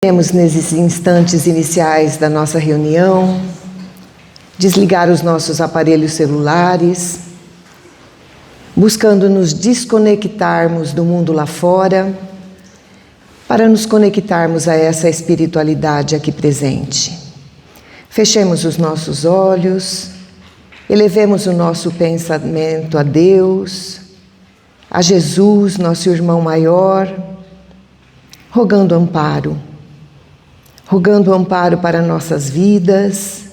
Podemos, nesses instantes iniciais da nossa reunião, desligar os nossos aparelhos celulares, buscando nos desconectarmos do mundo lá fora, para nos conectarmos a essa espiritualidade aqui presente. Fechemos os nossos olhos, elevemos o nosso pensamento a Deus, a Jesus, nosso irmão maior, rogando amparo para nossas vidas,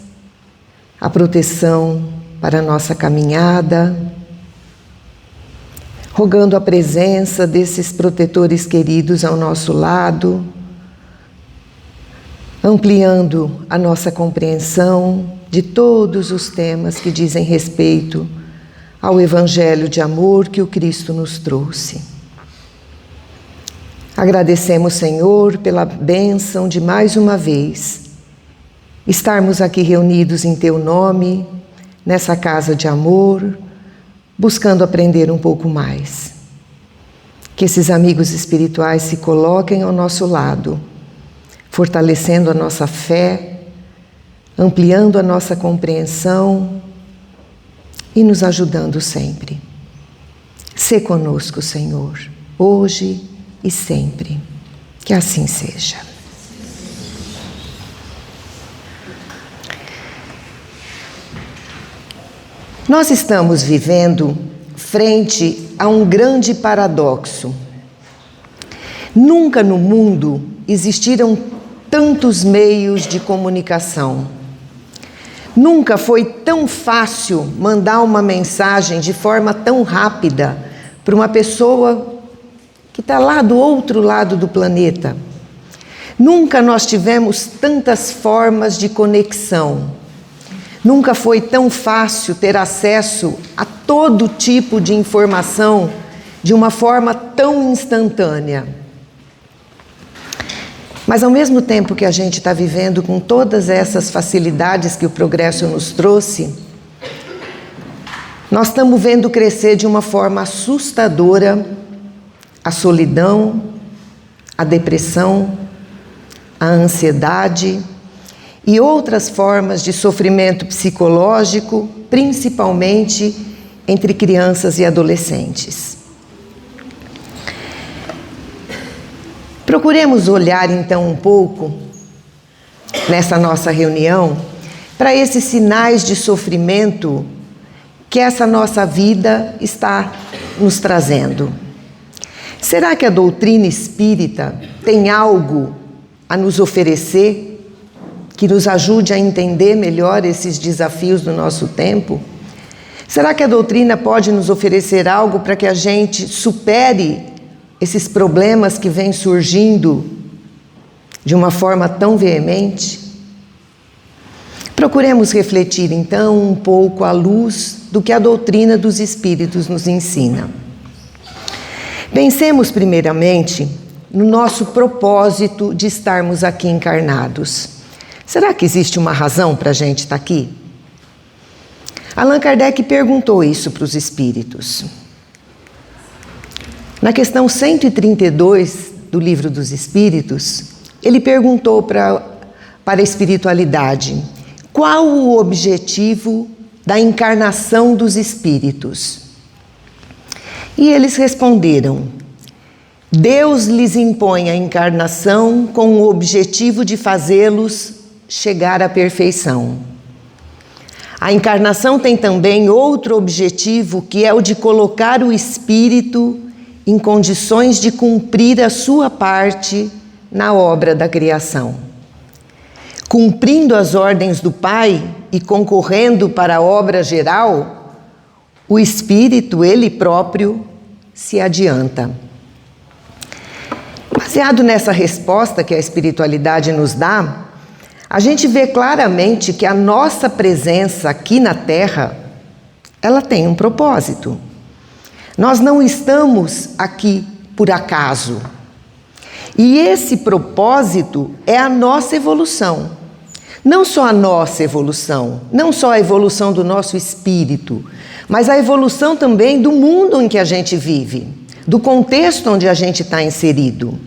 a proteção para a nossa caminhada, rogando a presença desses protetores queridos ao nosso lado, ampliando a nossa compreensão de todos os temas que dizem respeito ao Evangelho de amor que o Cristo nos trouxe. Agradecemos, Senhor, pela bênção de mais uma vez estarmos aqui reunidos em Teu nome, nessa casa de amor, buscando aprender um pouco mais. Que esses amigos espirituais se coloquem ao nosso lado, fortalecendo a nossa fé, ampliando a nossa compreensão e nos ajudando sempre. Sê conosco, Senhor, hoje e sempre. Que assim seja. Nós estamos vivendo frente a um grande paradoxo. Nunca no mundo existiram tantos meios de comunicação. Nunca foi tão fácil mandar uma mensagem de forma tão rápida para uma pessoa que está lá do outro lado do planeta. Nunca nós tivemos tantas formas de conexão. Nunca foi tão fácil ter acesso a todo tipo de informação de uma forma tão instantânea. Mas ao mesmo tempo que a gente está vivendo com todas essas facilidades que o progresso nos trouxe, nós estamos vendo crescer de uma forma assustadora a solidão, a depressão, a ansiedade e outras formas de sofrimento psicológico, principalmente entre crianças e adolescentes. Procuremos olhar então um pouco, nessa nossa reunião, para esses sinais de sofrimento que essa nossa vida está nos trazendo. Será que a doutrina espírita tem algo a nos oferecer que nos ajude a entender melhor esses desafios do nosso tempo? Será que a doutrina pode nos oferecer algo para que a gente supere esses problemas que vêm surgindo de uma forma tão veemente? Procuremos refletir então um pouco à luz do que a doutrina dos espíritos nos ensina. Pensemos primeiramente no nosso propósito de estarmos aqui encarnados. Será que existe uma razão para a gente estar aqui? Allan Kardec perguntou isso para os espíritos. Na questão 132 do Livro dos Espíritos, ele perguntou para a espiritualidade: qual o objetivo da encarnação dos espíritos? E eles responderam: Deus lhes impõe a encarnação com o objetivo de fazê-los chegar à perfeição. A encarnação tem também outro objetivo, que é o de colocar o espírito em condições de cumprir a sua parte na obra da criação. Cumprindo as ordens do Pai e concorrendo para a obra geral, o espírito, ele próprio, se adianta. Baseado nessa resposta que a espiritualidade nos dá, a gente vê claramente que a nossa presença aqui na Terra, ela tem um propósito. Nós não estamos aqui por acaso. E esse propósito é a nossa evolução. Não só a nossa evolução, não só a evolução do nosso espírito, mas a evolução também do mundo em que a gente vive, do contexto onde a gente está inserido.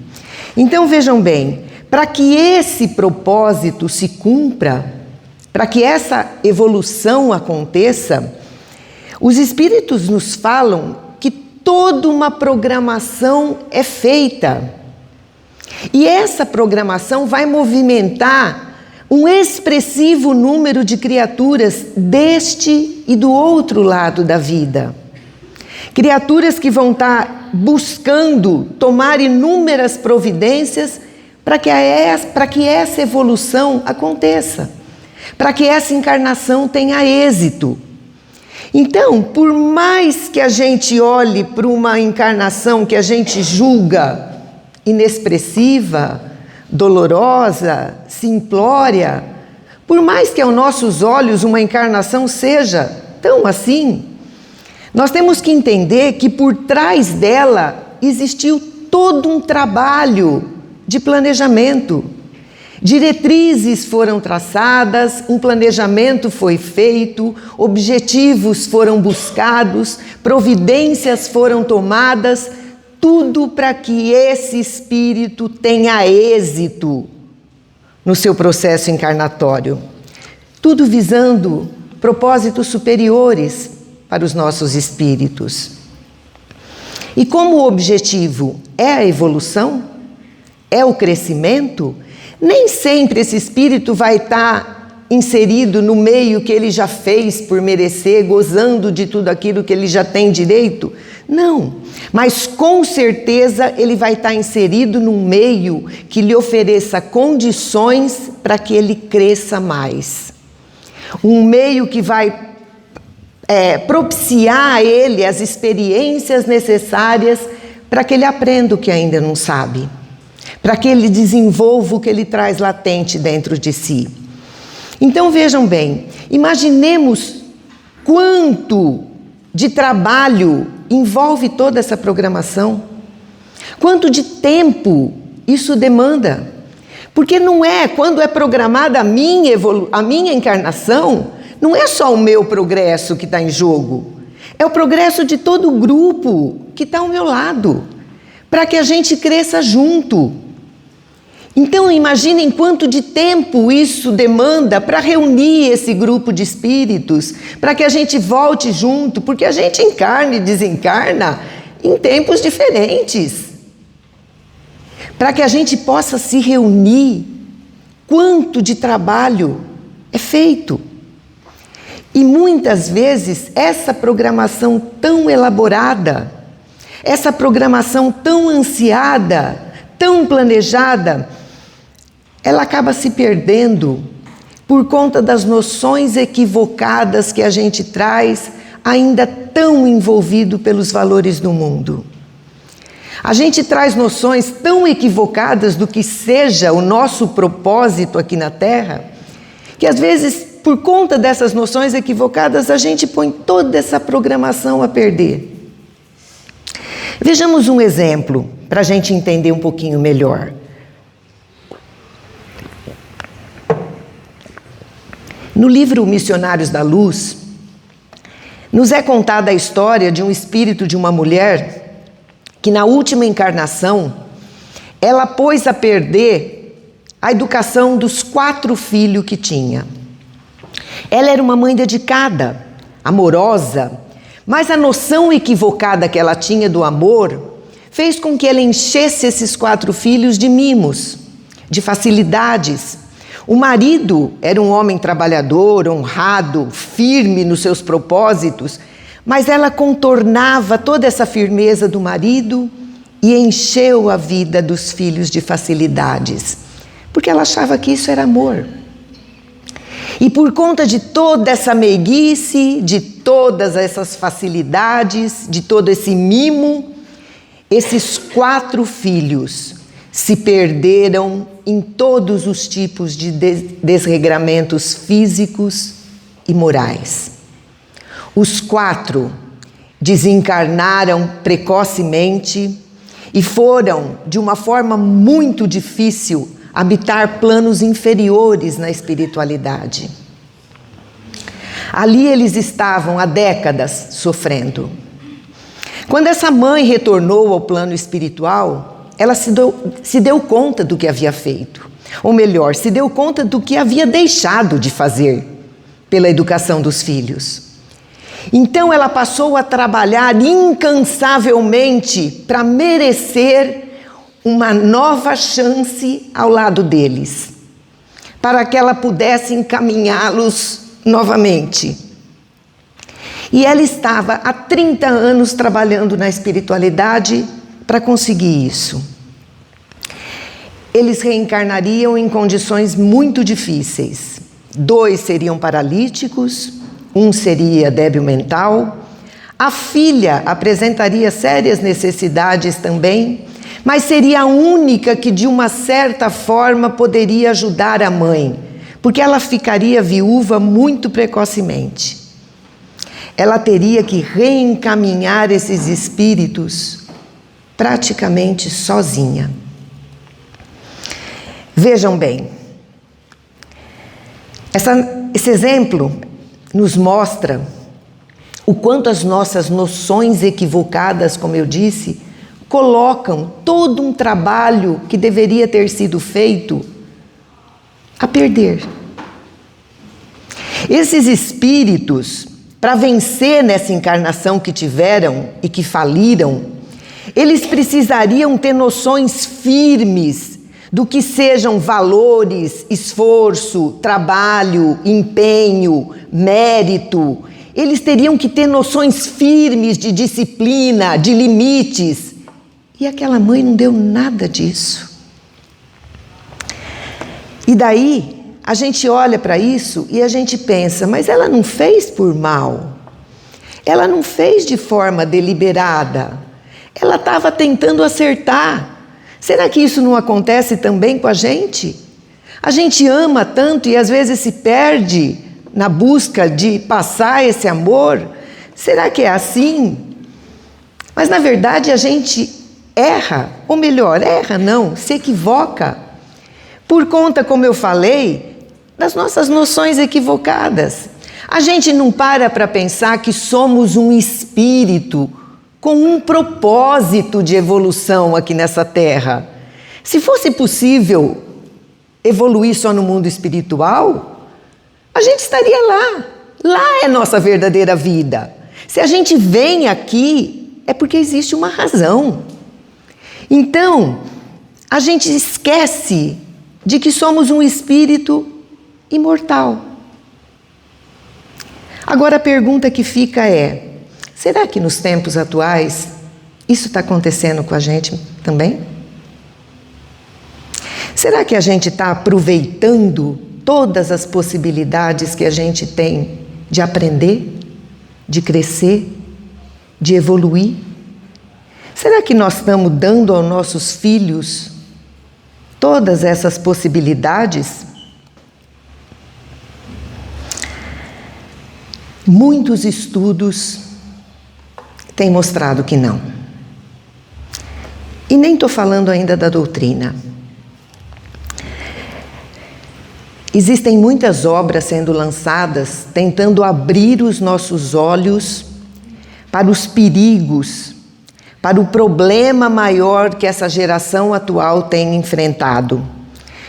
Então vejam bem, para que esse propósito se cumpra, para que essa evolução aconteça, os espíritos nos falam que toda uma programação é feita. E essa programação vai movimentar um expressivo número de criaturas deste e do outro lado da vida. Criaturas que vão estar buscando tomar inúmeras providências para que essa evolução aconteça, para que essa encarnação tenha êxito. Então, por mais que a gente olhe para uma encarnação que a gente julga inexpressiva, dolorosa, simplória, por mais que aos nossos olhos uma encarnação seja tão assim, nós temos que entender que por trás dela existiu todo um trabalho de planejamento. Diretrizes foram traçadas, um planejamento foi feito, objetivos foram buscados, providências foram tomadas, tudo para que esse espírito tenha êxito no seu processo encarnatório. Tudo visando propósitos superiores para os nossos espíritos. E como o objetivo é a evolução, é o crescimento, nem sempre esse espírito vai estar inserido no meio que ele já fez por merecer, gozando de tudo aquilo que ele já tem direito. Não, mas com certeza ele vai estar inserido num meio que lhe ofereça condições para que ele cresça mais. Um meio que vai propiciar a ele as experiências necessárias para que ele aprenda o que ainda não sabe, para que ele desenvolva o que ele traz latente dentro de si. Então vejam bem, imaginemos quanto de trabalho envolve toda essa programação, quanto de tempo isso demanda, porque não é, quando é programada a minha encarnação, não é só o meu progresso que está em jogo, é o progresso de todo o grupo que está ao meu lado, para que a gente cresça junto. Então imaginem quanto de tempo isso demanda para reunir esse grupo de espíritos, para que a gente volte junto, porque a gente encarna e desencarna em tempos diferentes. Para que a gente possa se reunir, quanto de trabalho é feito. E muitas vezes essa programação tão elaborada, essa programação tão ansiada, tão planejada, ela acaba se perdendo por conta das noções equivocadas que a gente traz, ainda tão envolvido pelos valores do mundo. A gente traz noções tão equivocadas do que seja o nosso propósito aqui na Terra, que às vezes, por conta dessas noções equivocadas, a gente põe toda essa programação a perder. Vejamos um exemplo para a gente entender um pouquinho melhor. No livro Missionários da Luz, nos é contada a história de um espírito de uma mulher que na última encarnação, ela pôs a perder a educação dos 4 filhos que tinha. Ela era uma mãe dedicada, amorosa, mas a noção equivocada que ela tinha do amor fez com que ela enchesse esses 4 filhos de mimos, de facilidades. O marido era um homem trabalhador, honrado, firme nos seus propósitos, mas ela contornava toda essa firmeza do marido e encheu a vida dos filhos de facilidades, porque ela achava que isso era amor. E por conta de toda essa meiguice, de todas essas facilidades, de todo esse mimo, esses 4 filhos se perderam em todos os tipos de desregramentos físicos e morais. Os 4 desencarnaram precocemente e foram, de uma forma muito difícil, habitar planos inferiores na espiritualidade. Ali eles estavam há décadas sofrendo. Quando essa mãe retornou ao plano espiritual, ela se deu conta do que havia feito. Ou melhor, se deu conta do que havia deixado de fazer pela educação dos filhos. Então ela passou a trabalhar incansavelmente para merecer uma nova chance ao lado deles, para que ela pudesse encaminhá-los novamente. E ela estava há 30 anos trabalhando na espiritualidade para conseguir isso. Eles reencarnariam em condições muito difíceis. 2 seriam paralíticos, 1 seria débil mental. A filha apresentaria sérias necessidades também, mas seria a única que de uma certa forma poderia ajudar a mãe, porque ela ficaria viúva muito precocemente. Ela teria que reencaminhar esses espíritos praticamente sozinha. Vejam bem, esse exemplo nos mostra o quanto as nossas noções equivocadas, como eu disse, colocam todo um trabalho que deveria ter sido feito a perder. Esses espíritos, para vencer nessa encarnação que tiveram e que faliram, eles precisariam ter noções firmes do que sejam valores, esforço, trabalho, empenho, mérito. Eles teriam que ter noções firmes de disciplina, de limites. E aquela mãe não deu nada disso. E daí, a gente olha para isso e a gente pensa, mas ela não fez por mal. Ela não fez de forma deliberada. Ela estava tentando acertar. Será que isso não acontece também com a gente? A gente ama tanto e às vezes se perde na busca de passar esse amor. Será que é assim? Mas na verdade a gente erra, ou melhor, erra não, se equivoca, por conta, como eu falei, das nossas noções equivocadas. A gente não para pensar que somos um espírito com um propósito de evolução aqui nessa terra. Se fosse possível evoluir só no mundo espiritual, a gente estaria lá. Lá é nossa verdadeira vida. Se a gente vem aqui, é porque existe uma razão. Então, a gente esquece de que somos um espírito imortal. Agora a pergunta que fica é: será que nos tempos atuais isso está acontecendo com a gente também? Será que a gente está aproveitando todas as possibilidades que a gente tem de aprender, de crescer, de evoluir? Será que nós estamos dando aos nossos filhos todas essas possibilidades? Muitos estudos têm mostrado que não. E nem estou falando ainda da doutrina. Existem muitas obras sendo lançadas tentando abrir os nossos olhos para os perigos, para o problema maior que essa geração atual tem enfrentado,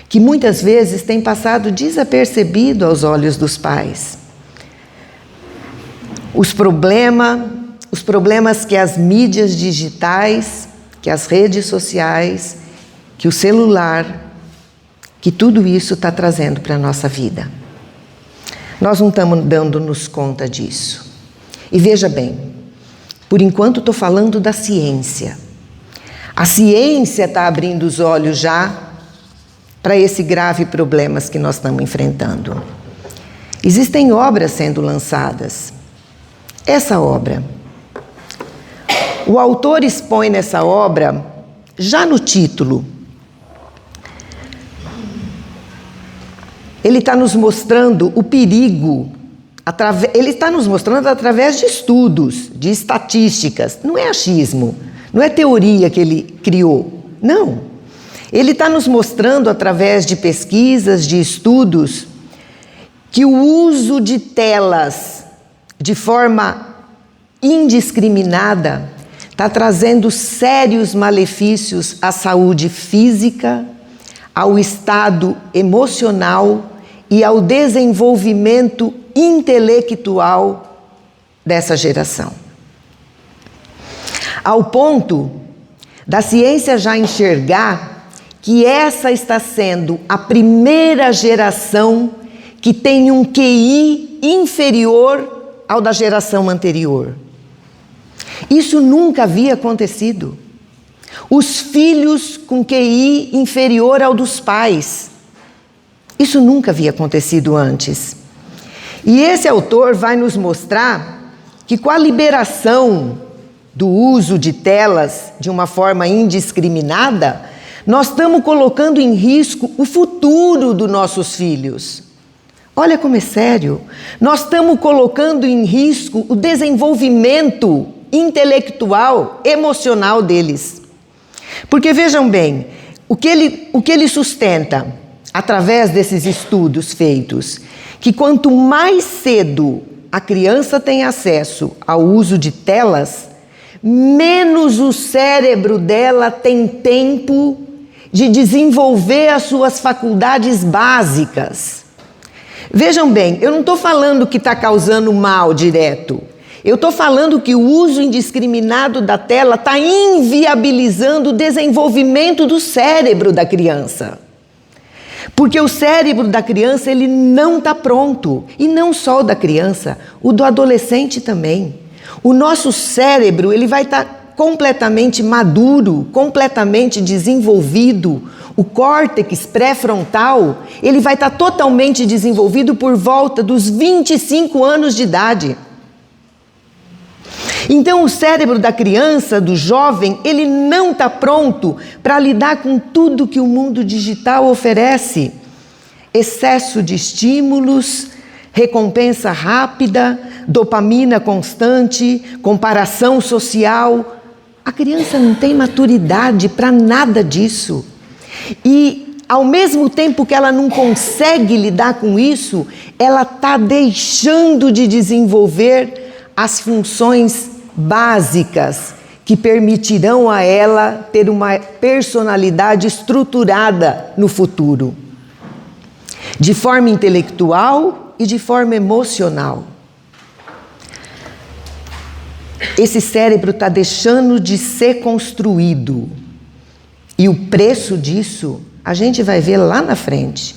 que muitas vezes tem passado desapercebido aos olhos dos pais. Os problemas que as mídias digitais, que as redes sociais, que o celular, que tudo isso está trazendo para a nossa vida. Nós não estamos dando-nos conta disso. E veja bem, por enquanto estou falando da ciência. A ciência está abrindo os olhos já para esse grave problema que nós estamos enfrentando. Existem obras sendo lançadas. Essa obra, o autor expõe nessa obra, já no título, ele está nos mostrando o perigo, ele está nos mostrando através de estudos, de estatísticas, não é achismo, não é teoria que ele criou, não. Ele está nos mostrando através de pesquisas, de estudos, que o uso de telas de forma indiscriminada está trazendo sérios malefícios à saúde física, ao estado emocional e ao desenvolvimento intelectual dessa geração. Ao ponto da ciência já enxergar que essa está sendo a primeira geração que tem um QI inferior ao da geração anterior. Isso nunca havia acontecido. Os filhos com QI inferior ao dos pais. Isso nunca havia acontecido antes. E esse autor vai nos mostrar que com a liberação do uso de telas de uma forma indiscriminada, nós estamos colocando em risco o futuro dos nossos filhos. Olha como é sério. Nós estamos colocando em risco o desenvolvimento intelectual, emocional deles. Porque vejam bem, o que ele sustenta através desses estudos feitos, que quanto mais cedo a criança tem acesso ao uso de telas, menos o cérebro dela tem tempo de desenvolver as suas faculdades básicas. Vejam bem, eu não estou falando que está causando mal direto. Eu estou falando que o uso indiscriminado da tela está inviabilizando o desenvolvimento do cérebro da criança. Porque o cérebro da criança ele não está pronto. E não só o da criança, o do adolescente também. O nosso cérebro ele vai estar completamente maduro, completamente desenvolvido. O córtex pré-frontal ele vai estar totalmente desenvolvido por volta dos 25 anos de idade. Então o cérebro da criança, do jovem, ele não está pronto para lidar com tudo que o mundo digital oferece. Excesso de estímulos, recompensa rápida, dopamina constante, comparação social. A criança não tem maturidade para nada disso. E ao mesmo tempo que ela não consegue lidar com isso, ela está deixando de desenvolver as funções básicas que permitirão a ela ter uma personalidade estruturada no futuro, de forma intelectual e de forma emocional. Esse cérebro está deixando de ser construído e o preço disso a gente vai ver lá na frente,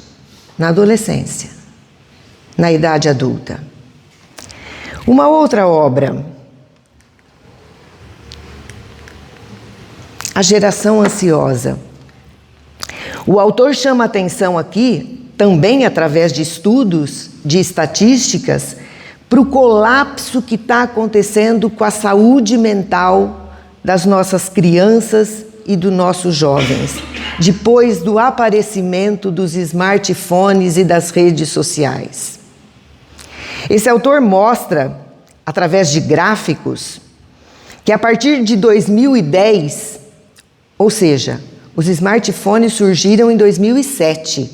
na adolescência, na idade adulta. Uma outra obra, A Geração Ansiosa. O autor chama atenção aqui, também através de estudos, de estatísticas, para o colapso que está acontecendo com a saúde mental das nossas crianças e dos nossos jovens, depois do aparecimento dos smartphones e das redes sociais. Esse autor mostra, através de gráficos, que a partir de 2010, ou seja, os smartphones surgiram em 2007.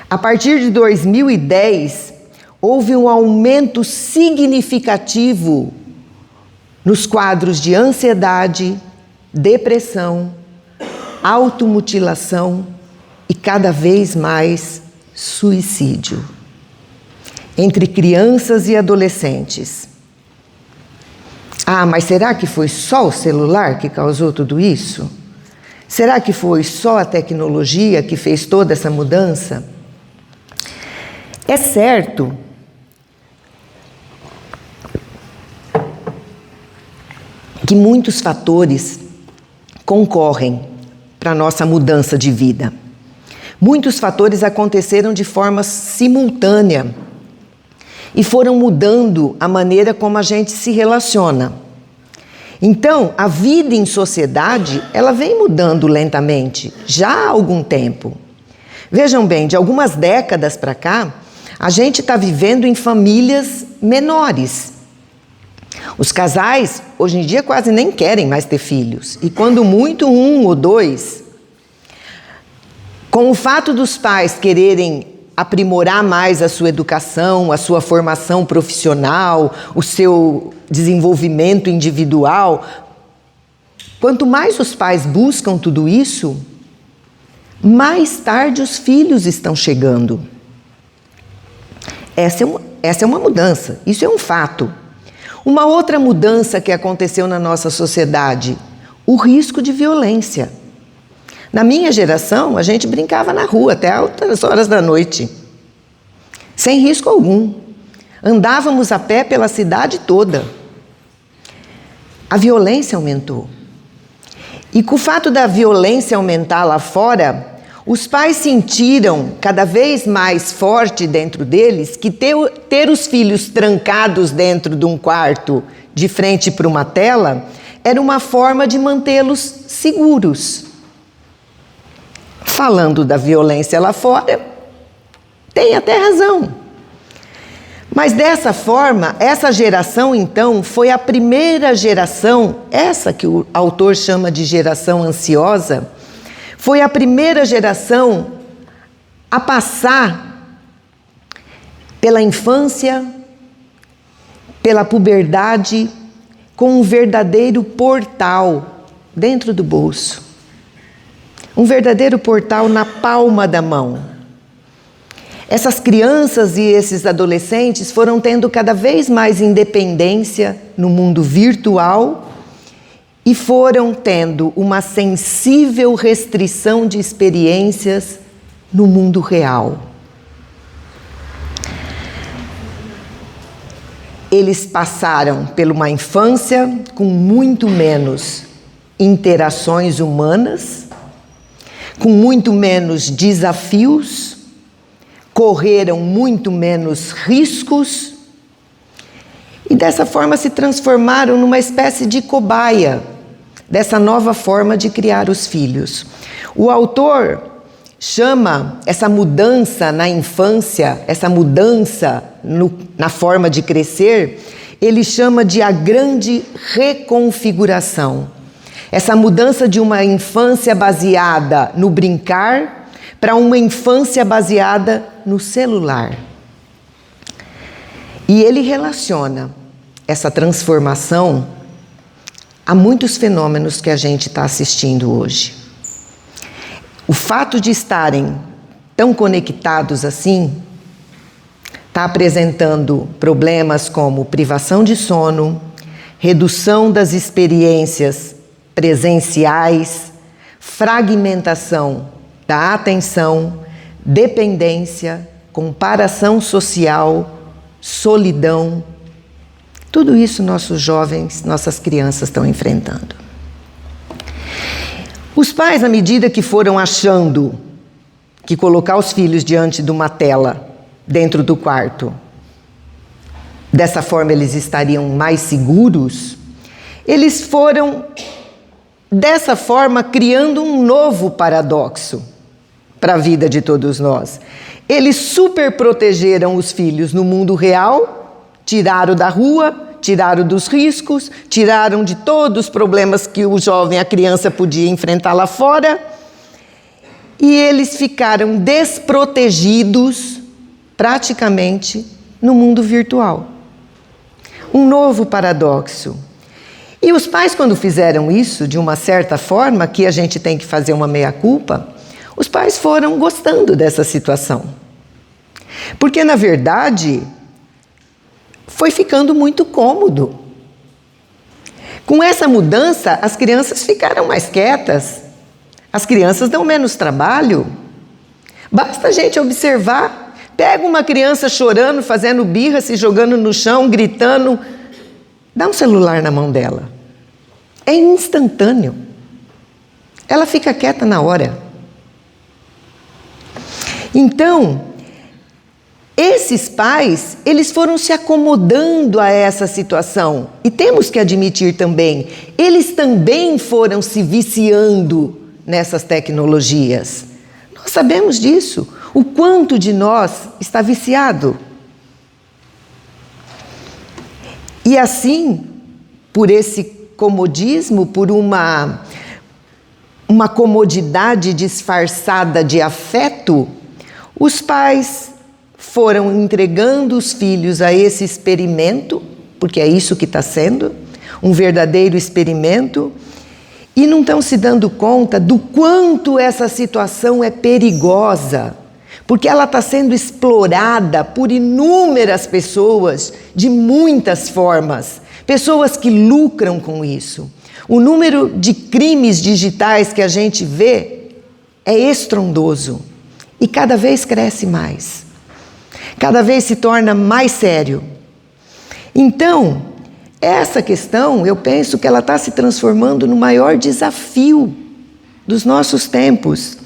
A partir de 2010, houve um aumento significativo nos quadros de ansiedade, depressão, automutilação e cada vez mais suicídio entre crianças e adolescentes. Ah, mas será que foi só o celular que causou tudo isso? Será que foi só a tecnologia que fez toda essa mudança? É certo que muitos fatores concorrem para a nossa mudança de vida. Muitos fatores aconteceram de forma simultânea e foram mudando a maneira como a gente se relaciona. Então, a vida em sociedade, ela vem mudando lentamente, já há algum tempo. Vejam bem, de algumas décadas para cá, a gente está vivendo em famílias menores. Os casais, hoje em dia, quase nem querem mais ter filhos. E quando muito, 1 ou 2. Com o fato dos pais quererem aprimorar mais a sua educação, a sua formação profissional, o seu desenvolvimento individual, Quanto mais os pais buscam tudo isso, mais tarde os filhos estão chegando. Essa é uma mudança, isso é um fato. Uma outra mudança que aconteceu na nossa sociedade, o risco de violência. Na minha geração, a gente brincava na rua até altas horas da noite, sem risco algum. Andávamos a pé pela cidade toda. A violência aumentou. E com o fato da violência aumentar lá fora, os pais sentiram cada vez mais forte dentro deles que ter os filhos trancados dentro de um quarto, de frente para uma tela, era uma forma de mantê-los seguros. Falando da violência lá fora, tem até razão. Mas dessa forma, essa geração então foi a primeira geração, essa que o autor chama de geração ansiosa, foi a primeira geração a passar pela infância, pela puberdade, com um verdadeiro portal dentro do bolso. Um verdadeiro portal na palma da mão. Essas crianças e esses adolescentes foram tendo cada vez mais independência no mundo virtual e foram tendo uma sensível restrição de experiências no mundo real. Eles passaram por uma infância com muito menos interações humanas, com muito menos desafios, correram muito menos riscos e dessa forma se transformaram numa espécie de cobaia dessa nova forma de criar os filhos. O autor chama essa mudança na infância, essa mudança na forma de crescer, ele chama de a grande reconfiguração. Essa mudança de uma infância baseada no brincar para uma infância baseada no celular. E ele relaciona essa transformação a muitos fenômenos que a gente está assistindo hoje. O fato de estarem tão conectados assim está apresentando problemas como privação de sono, redução das experiências presenciais, fragmentação da atenção, dependência, comparação social, solidão. Tudo isso nossos jovens, nossas crianças estão enfrentando. Os pais, à medida que foram achando que colocar os filhos diante de uma tela dentro do quarto, dessa forma eles estariam mais seguros, eles foram, dessa forma, criando um novo paradoxo para a vida de todos nós. Eles superprotegeram os filhos no mundo real, tiraram da rua, tiraram dos riscos, tiraram de todos os problemas que o jovem, a criança podia enfrentar lá fora, e eles ficaram desprotegidos praticamente no mundo virtual. Um novo paradoxo. E os pais, quando fizeram isso, de uma certa forma, que a gente tem que fazer uma meia-culpa, os pais foram gostando dessa situação. Porque, na verdade, foi ficando muito cômodo. Com essa mudança, as crianças ficaram mais quietas. As crianças dão menos trabalho. Basta a gente observar. Pega uma criança chorando, fazendo birra, se jogando no chão, gritando. Dá um celular na mão dela. É instantâneo. Ela fica quieta na hora. Então, esses pais, eles foram se acomodando a essa situação. E temos que admitir também, eles também foram se viciando nessas tecnologias. Nós sabemos disso. O quanto de nós está viciado. E assim, por esse comodismo, por uma comodidade disfarçada de afeto, os pais foram entregando os filhos a esse experimento, porque é isso que está sendo, um verdadeiro experimento, E não estão se dando conta do quanto essa situação é perigosa, porque ela está sendo explorada por inúmeras pessoas de muitas formas, pessoas que lucram com isso. O número de crimes digitais que a gente vê é estrondoso e cada vez cresce mais, cada vez se torna mais sério. Então, essa questão, eu penso que ela está se transformando no maior desafio dos nossos tempos.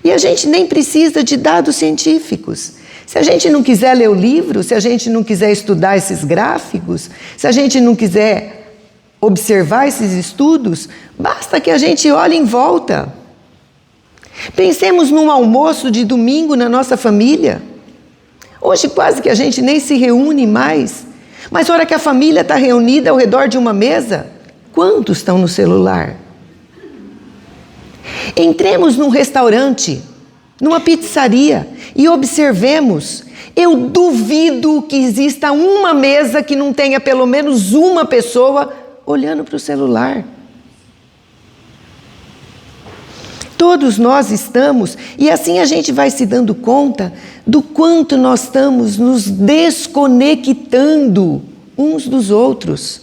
E a gente nem precisa de dados científicos. Se a gente não quiser ler o livro, se a gente não quiser estudar esses gráficos, se a gente não quiser observar esses estudos, basta que a gente olhe em volta. Pensemos num almoço de domingo na nossa família. Hoje quase que a gente nem se reúne mais. Mas na hora que a família está reunida ao redor de uma mesa, quantos estão no celular? Entremos num restaurante, numa pizzaria e observemos. Eu duvido que exista uma mesa que não tenha pelo menos uma pessoa olhando para o celular. Todos nós estamos, e assim a gente vai se dando conta do quanto nós estamos nos desconectando uns dos outros.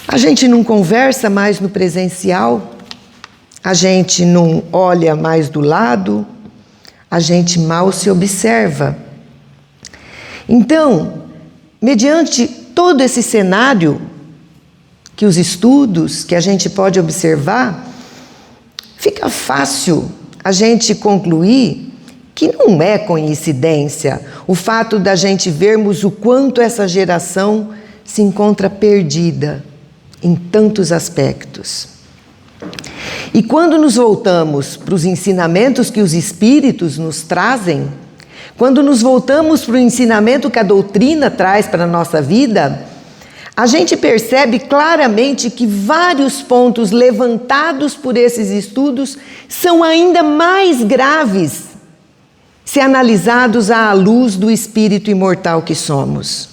A gente não conversa mais no presencial, a gente não olha mais do lado, a gente mal se observa. Então, mediante todo esse cenário, que os estudos que a gente pode observar, fica fácil a gente concluir que não é coincidência o fato da gente vermos o quanto essa geração se encontra perdida em tantos aspectos. E quando nos voltamos para os ensinamentos que os espíritos nos trazem, quando nos voltamos para o ensinamento que a doutrina traz para a nossa vida, a gente percebe claramente que vários pontos levantados por esses estudos são ainda mais graves se analisados à luz do espírito imortal que somos.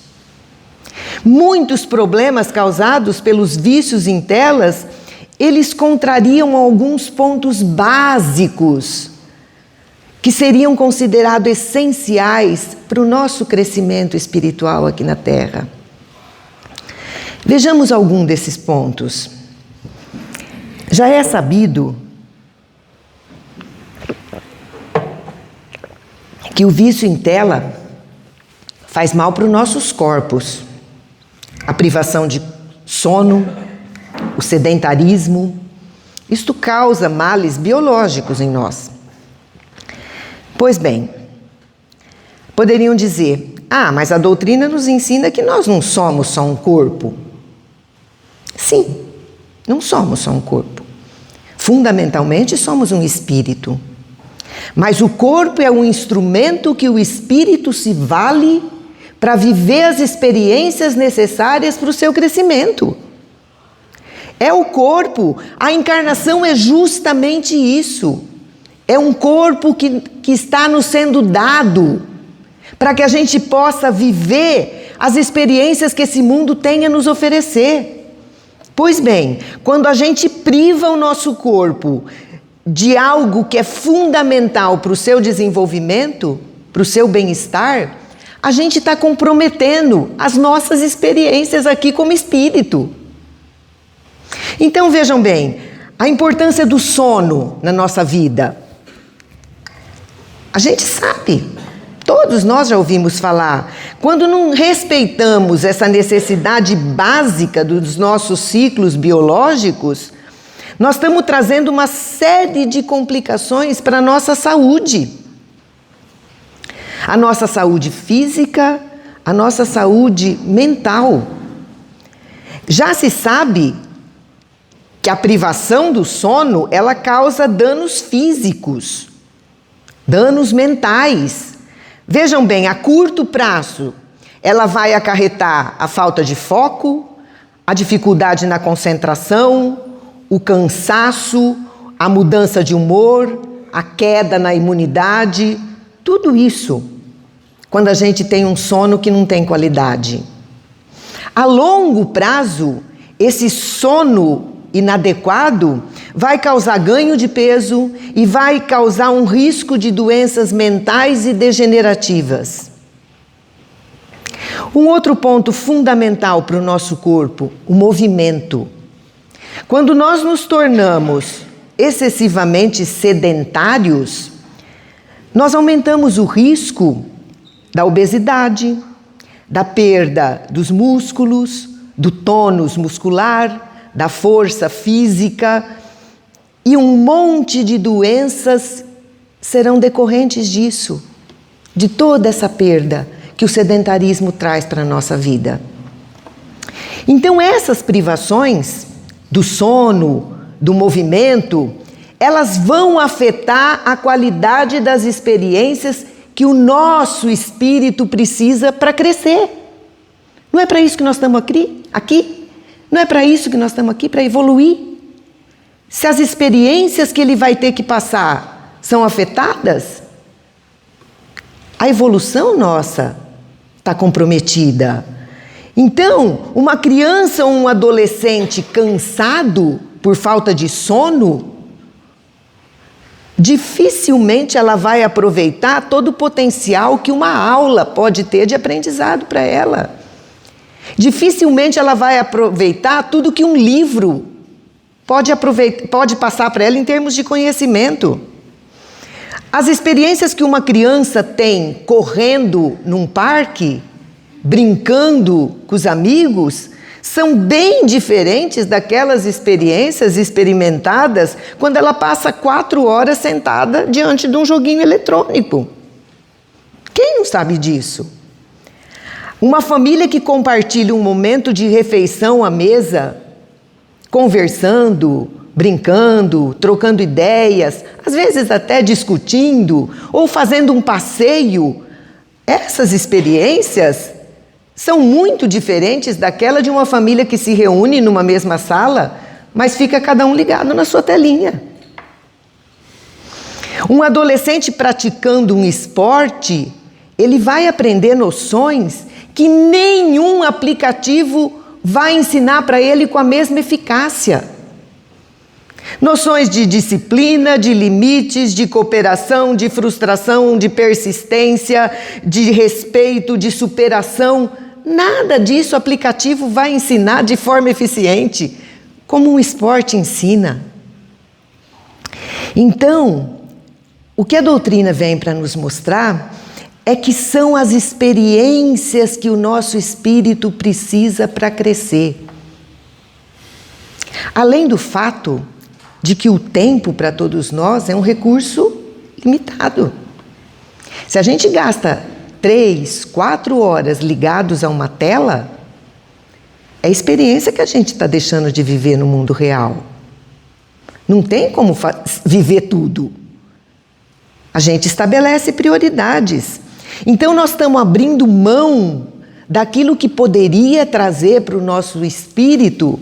Muitos problemas causados pelos vícios em telas, eles contrariam alguns pontos básicos que seriam considerados essenciais para o nosso crescimento espiritual aqui na Terra. Vejamos algum desses pontos. Já é sabido que o vício em tela faz mal para os nossos corpos. A privação de sono, o sedentarismo, isto causa males biológicos em nós. Pois bem, poderiam dizer, mas a doutrina nos ensina que nós não somos só um corpo. Sim, não somos só um corpo. Fundamentalmente somos um espírito. Mas o corpo é um instrumento que o espírito se vale para viver as experiências necessárias para o seu crescimento. É o corpo, a encarnação é justamente isso. É um corpo que está nos sendo dado para que a gente possa viver as experiências que esse mundo tem a nos oferecer. Pois bem, quando a gente priva o nosso corpo de algo que é fundamental para o seu desenvolvimento, para o seu bem-estar, a gente está comprometendo as nossas experiências aqui como espírito. Então vejam bem, a importância do sono na nossa vida. A gente sabe, todos nós já ouvimos falar, quando não respeitamos essa necessidade básica dos nossos ciclos biológicos, nós estamos trazendo uma série de complicações para a nossa saúde. A nossa saúde física, a nossa saúde mental. Já se sabe que a privação do sono, ela causa danos físicos, danos mentais. Vejam bem, a curto prazo, ela vai acarretar a falta de foco, a dificuldade na concentração, o cansaço, a mudança de humor, a queda na imunidade, tudo isso, quando a gente tem um sono que não tem qualidade. A longo prazo, esse sono inadequado vai causar ganho de peso e vai causar um risco de doenças mentais e degenerativas. Um outro ponto fundamental para o nosso corpo, o movimento. Quando nós nos tornamos excessivamente sedentários, nós aumentamos o risco da obesidade, da perda dos músculos, do tônus muscular, da força física, e um monte de doenças serão decorrentes disso, de toda essa perda que o sedentarismo traz para a nossa vida. Então essas privações do sono, do movimento, elas vão afetar a qualidade das experiências que o nosso espírito precisa para crescer. Não é para isso que nós estamos aqui? Não é para isso que nós estamos aqui, para evoluir? Se as experiências que ele vai ter que passar são afetadas, a evolução nossa está comprometida. Então, uma criança ou um adolescente cansado por falta de sono, dificilmente ela vai aproveitar todo o potencial que uma aula pode ter de aprendizado para ela. Dificilmente ela vai aproveitar tudo que um livro pode passar para ela em termos de conhecimento. As experiências que uma criança tem correndo num parque, brincando com os amigos, são bem diferentes daquelas experiências experimentadas quando ela passa 4 horas sentada diante de um joguinho eletrônico. Quem não sabe disso? Uma família que compartilha um momento de refeição à mesa, conversando, brincando, trocando ideias, às vezes até discutindo ou fazendo um passeio, essas experiências são muito diferentes daquela de uma família que se reúne numa mesma sala, mas fica cada um ligado na sua telinha. Um adolescente praticando um esporte, ele vai aprender noções que nenhum aplicativo vai ensinar para ele com a mesma eficácia. Noções de disciplina, de limites, de cooperação, de frustração, de persistência, de respeito, de superação. Nada disso o aplicativo vai ensinar de forma eficiente, como um esporte ensina. Então, o que a doutrina vem para nos mostrar é que são as experiências que o nosso espírito precisa para crescer. Além do fato de que o tempo para todos nós é um recurso limitado. Se a gente gasta 3, 4 horas ligados a uma tela, é a experiência que a gente está deixando de viver no mundo real. Não tem como viver tudo. A gente estabelece prioridades. Então nós estamos abrindo mão daquilo que poderia trazer para o nosso espírito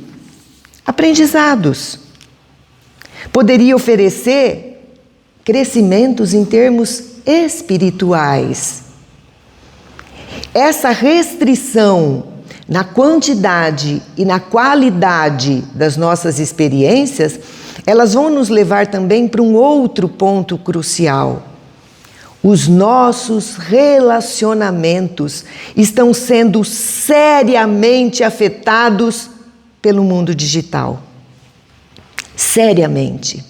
aprendizados. Poderia oferecer crescimentos em termos espirituais. Essa restrição na quantidade e na qualidade das nossas experiências, elas vão nos levar também para um outro ponto crucial. Os nossos relacionamentos estão sendo seriamente afetados pelo mundo digital. Seriamente.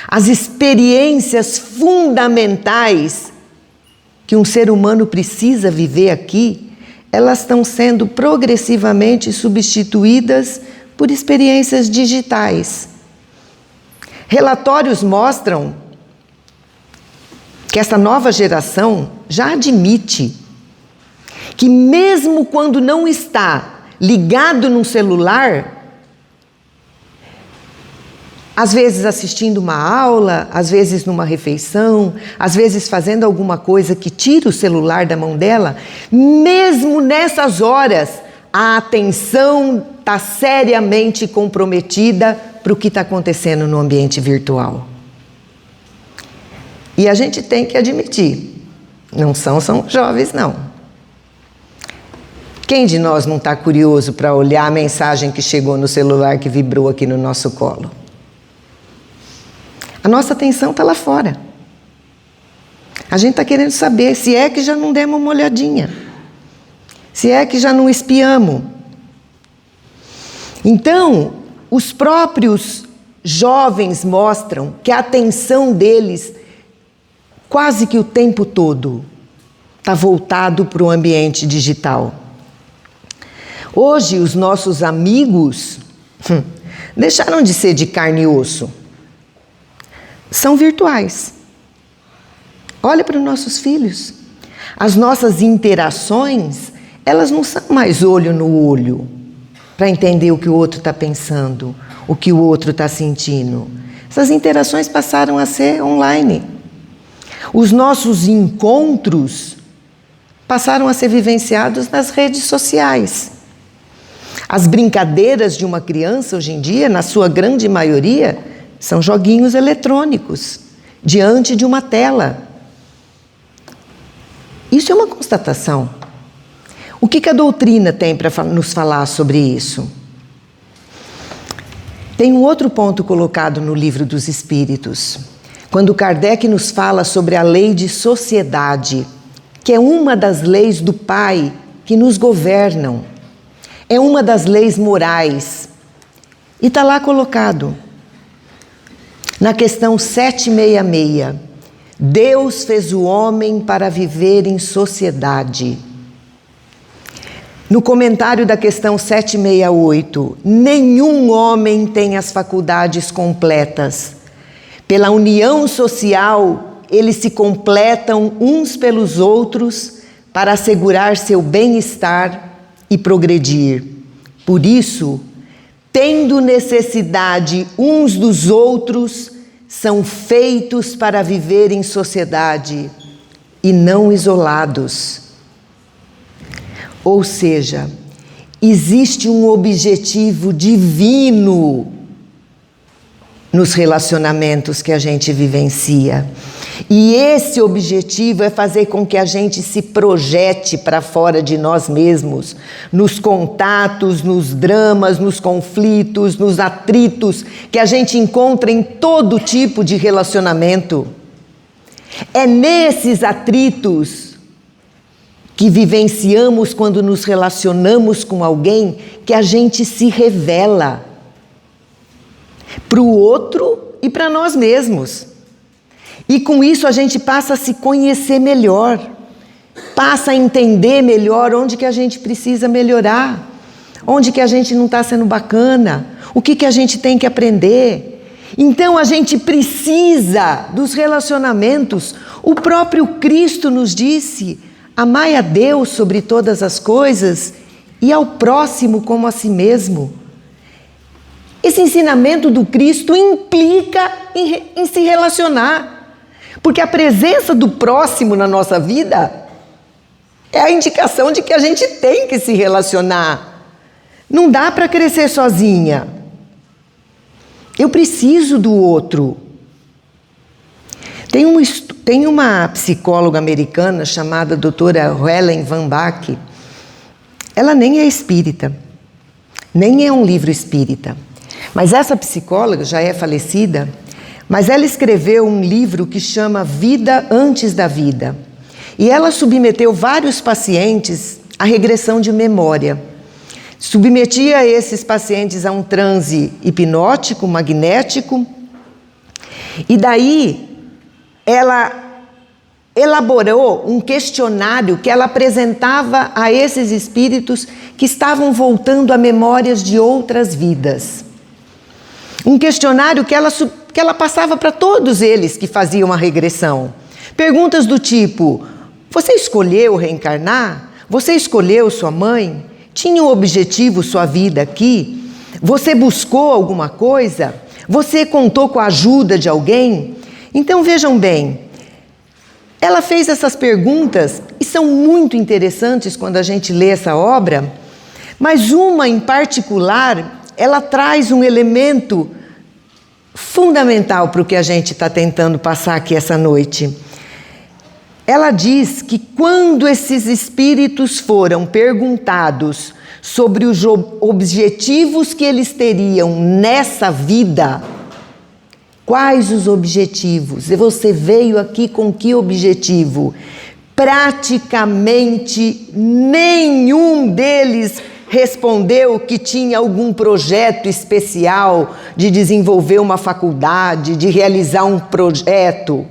As experiências fundamentais que um ser humano precisa viver aqui, elas estão sendo progressivamente substituídas por experiências digitais. Relatórios mostram que essa nova geração já admite que mesmo quando não está ligado num celular, às vezes assistindo uma aula, às vezes numa refeição, às vezes fazendo alguma coisa que tira o celular da mão dela, mesmo nessas horas, a atenção está seriamente comprometida para o que está acontecendo no ambiente virtual. E a gente tem que admitir, não são jovens não. Quem de nós não está curioso para olhar a mensagem que chegou no celular que vibrou aqui no nosso colo? A nossa atenção está lá fora. A gente está querendo saber se é que já não demos uma olhadinha, se é que já não espiamos. Então, os próprios jovens mostram que a atenção deles, quase que o tempo todo, está voltado para o ambiente digital. Hoje, os nossos amigos deixaram de ser de carne e osso. São virtuais. Olha para os nossos filhos. As nossas interações, elas não são mais olho no olho, para entender o que o outro está pensando, o que o outro está sentindo. Essas interações passaram a ser online. Os nossos encontros passaram a ser vivenciados nas redes sociais. As brincadeiras de uma criança hoje em dia, na sua grande maioria, são joguinhos eletrônicos, diante de uma tela. Isso é uma constatação. O que a doutrina tem para nos falar sobre isso? Tem um outro ponto colocado no Livro dos Espíritos, quando Kardec nos fala sobre a lei de sociedade, que é uma das leis do Pai que nos governam, é uma das leis morais, e está lá colocado, na questão 766, Deus fez o homem para viver em sociedade. No comentário da questão 768, nenhum homem tem as faculdades completas. Pela união social, eles se completam uns pelos outros para assegurar seu bem-estar e progredir. Por isso, tendo necessidade uns dos outros, são feitos para viver em sociedade e não isolados. Ou seja, existe um objetivo divino nos relacionamentos que a gente vivencia. E esse objetivo é fazer com que a gente se projete para fora de nós mesmos, nos contatos, nos dramas, nos conflitos, nos atritos que a gente encontra em todo tipo de relacionamento. É nesses atritos que vivenciamos quando nos relacionamos com alguém que a gente se revela para o outro e para nós mesmos. E com isso a gente passa a se conhecer melhor, passa a entender melhor onde que a gente precisa melhorar, onde que a gente não está sendo bacana, o que a gente tem que aprender. Então a gente precisa dos relacionamentos. O próprio Cristo nos disse: amai a Deus sobre todas as coisas e ao próximo como a si mesmo. Esse ensinamento do Cristo implica em se relacionar. Porque a presença do próximo na nossa vida é a indicação de que a gente tem que se relacionar. Não dá para crescer sozinha. Eu preciso do outro. Tem uma psicóloga americana chamada doutora Helen Van Bach. Ela nem é espírita, nem é um livro espírita. Mas essa psicóloga já é falecida. Mas ela escreveu um livro que chama Vida Antes da Vida. E ela submeteu vários pacientes à regressão de memória. Submetia esses pacientes a um transe hipnótico, magnético. E daí ela elaborou um questionário que ela apresentava a esses espíritos que estavam voltando a memórias de outras vidas. Um questionário que ela passava para todos eles que faziam a regressão. Perguntas do tipo: você escolheu reencarnar? Você escolheu sua mãe? Tinha um objetivo sua vida aqui? Você buscou alguma coisa? Você contou com a ajuda de alguém? Então vejam bem, ela fez essas perguntas e são muito interessantes quando a gente lê essa obra, mas uma em particular, ela traz um elemento fundamental para o que a gente está tentando passar aqui essa noite. Ela diz que quando esses espíritos foram perguntados sobre os objetivos que eles teriam nessa vida, quais os objetivos? E você veio aqui com que objetivo? Praticamente nenhum deles respondeu que tinha algum projeto especial de desenvolver uma faculdade, de realizar um projeto.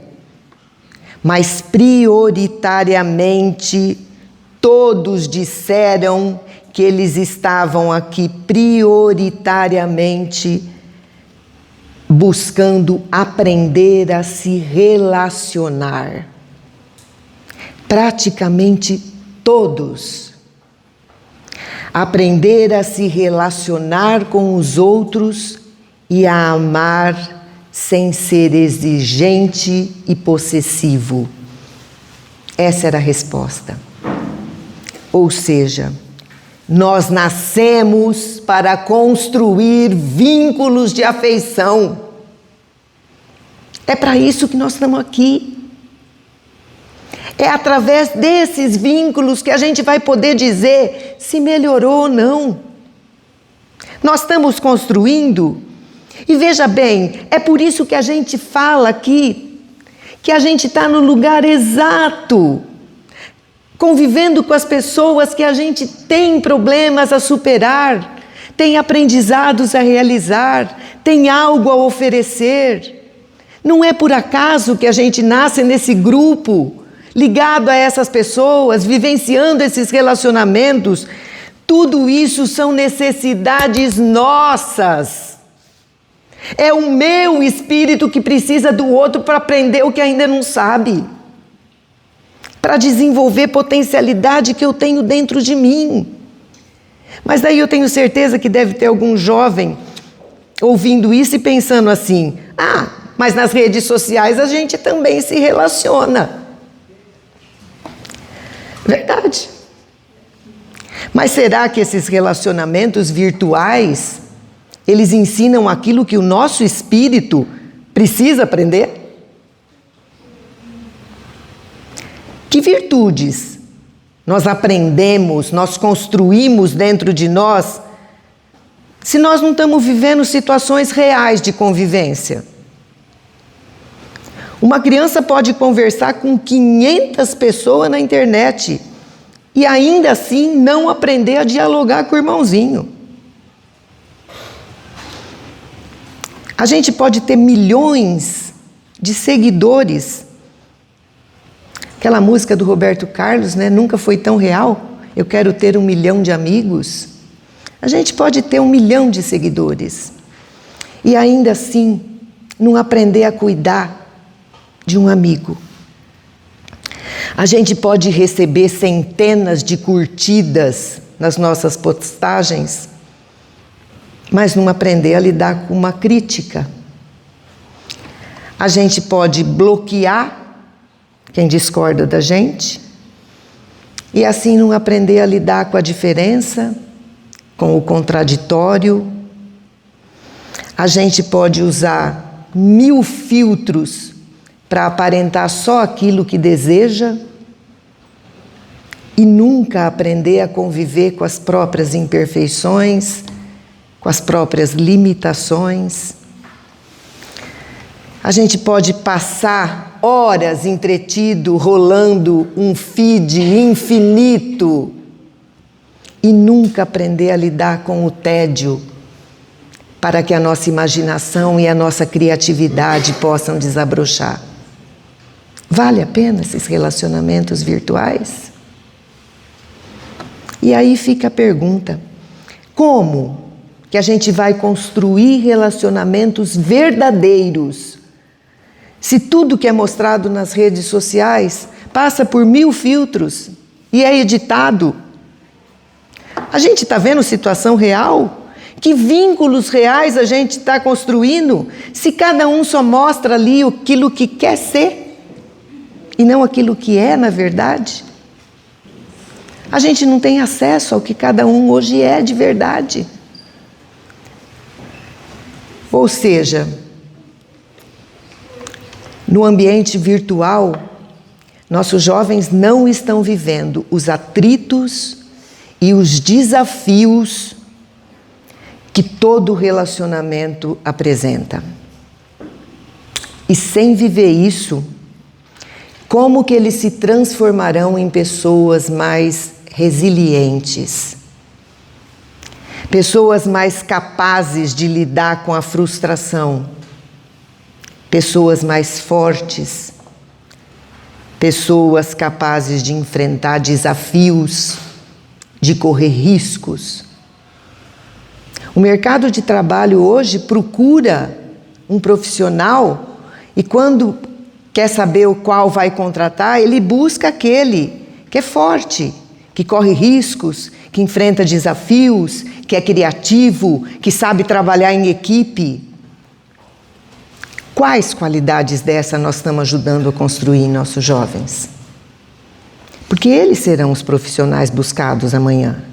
Mas prioritariamente todos disseram que eles estavam aqui prioritariamente buscando aprender a se relacionar. Praticamente todos. Aprender a se relacionar com os outros e a amar sem ser exigente e possessivo. Essa era a resposta. Ou seja, nós nascemos para construir vínculos de afeição. É para isso que nós estamos aqui. É através desses vínculos que a gente vai poder dizer se melhorou ou não. Nós estamos construindo. E veja bem, é por isso que a gente fala aqui, que a gente está no lugar exato, convivendo com as pessoas que a gente tem problemas a superar, tem aprendizados a realizar, tem algo a oferecer. Não é por acaso que a gente nasce nesse grupo, ligado a essas pessoas, vivenciando esses relacionamentos. Tudo isso são necessidades nossas. É o meu espírito que precisa do outro para aprender o que ainda não sabe, para desenvolver potencialidade que eu tenho dentro de mim. Mas daí eu tenho certeza que deve ter algum jovem ouvindo isso e pensando assim: mas nas redes sociais a gente também se relaciona. Verdade. Mas será que esses relacionamentos virtuais, eles ensinam aquilo que o nosso espírito precisa aprender? Que virtudes nós aprendemos, nós construímos dentro de nós, se nós não estamos vivendo situações reais de convivência? Uma criança pode conversar com 500 pessoas na internet e ainda assim não aprender a dialogar com o irmãozinho. A gente pode ter milhões de seguidores. Aquela música do Roberto Carlos, né? Nunca foi tão real. Eu quero ter 1 milhão de amigos. A gente pode ter 1 milhão de seguidores e ainda assim não aprender a cuidar de um amigo. A gente pode receber centenas de curtidas nas nossas postagens, mas não aprender a lidar com uma crítica. A gente pode bloquear quem discorda da gente e assim não aprender a lidar com a diferença, com o contraditório. A gente pode usar 1000 filtros para aparentar só aquilo que deseja e nunca aprender a conviver com as próprias imperfeições, com as próprias limitações. A gente pode passar horas entretido, rolando um feed infinito e nunca aprender a lidar com o tédio, para que a nossa imaginação e a nossa criatividade possam desabrochar. Vale a pena esses relacionamentos virtuais? E aí fica a pergunta: como que a gente vai construir relacionamentos verdadeiros se tudo que é mostrado nas redes sociais passa por 1000 filtros e é editado? A gente está vendo situação real? Que vínculos reais a gente está construindo se cada um só mostra ali aquilo que quer ser e não aquilo que é na verdade? A gente não tem acesso ao que cada um hoje é de verdade. Ou seja, no ambiente virtual, nossos jovens não estão vivendo os atritos e os desafios que todo relacionamento apresenta. E sem viver isso, como que eles se transformarão em pessoas mais resilientes? Pessoas mais capazes de lidar com a frustração? Pessoas mais fortes? Pessoas capazes de enfrentar desafios, de correr riscos? O mercado de trabalho hoje procura um profissional e quando quer saber o qual vai contratar, ele busca aquele que é forte, que corre riscos, que enfrenta desafios, que é criativo, que sabe trabalhar em equipe. Quais qualidades dessa nós estamos ajudando a construir em nossos jovens? Porque eles serão os profissionais buscados amanhã.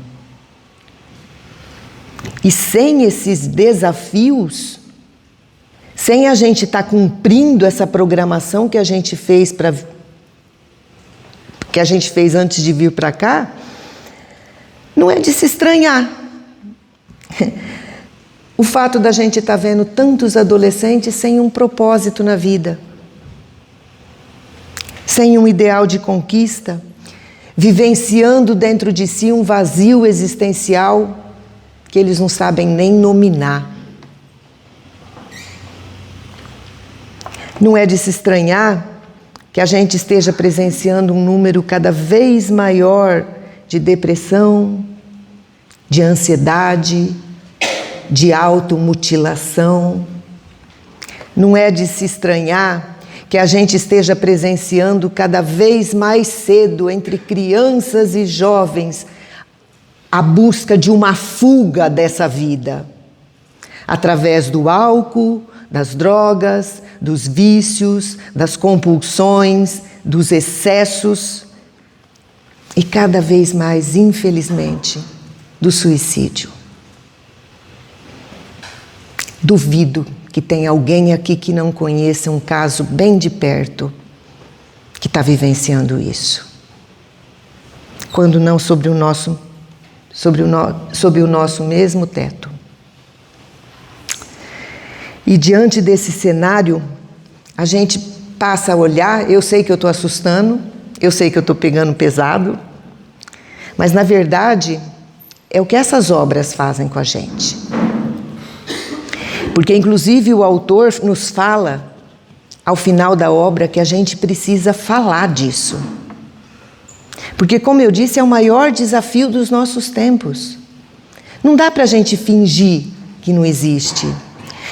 E sem esses desafios, sem a gente estar cumprindo essa programação que a gente fez antes de vir para cá, não é de se estranhar. O fato da gente estar vendo tantos adolescentes sem um propósito na vida, sem um ideal de conquista, vivenciando dentro de si um vazio existencial que eles não sabem nem nominar. Não é de se estranhar que a gente esteja presenciando um número cada vez maior de depressão, de ansiedade, de automutilação. Não é de se estranhar que a gente esteja presenciando cada vez mais cedo entre crianças e jovens a busca de uma fuga dessa vida, através do álcool, das drogas, dos vícios, das compulsões, dos excessos e cada vez mais, infelizmente, do suicídio. Duvido que tenha alguém aqui que não conheça um caso bem de perto que está vivenciando isso. Quando não sob o nosso mesmo teto. E diante desse cenário, a gente passa a olhar, eu sei que eu estou assustando, eu sei que eu estou pegando pesado, mas na verdade é o que essas obras fazem com a gente. Porque inclusive o autor nos fala, ao final da obra, que a gente precisa falar disso. Porque, como eu disse, é o maior desafio dos nossos tempos. Não dá para a gente fingir que não existe.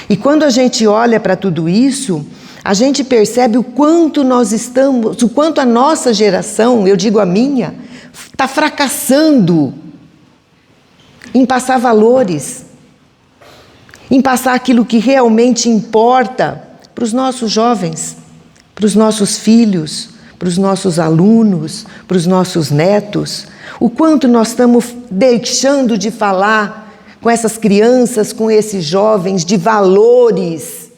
E quando a gente olha para tudo isso, a gente percebe o quanto o quanto a nossa geração, eu digo a minha, está fracassando em passar valores, em passar aquilo que realmente importa para os nossos jovens, para os nossos filhos, para os nossos alunos, para os nossos netos. O quanto nós estamos deixando de falar com essas crianças, com esses jovens, de valores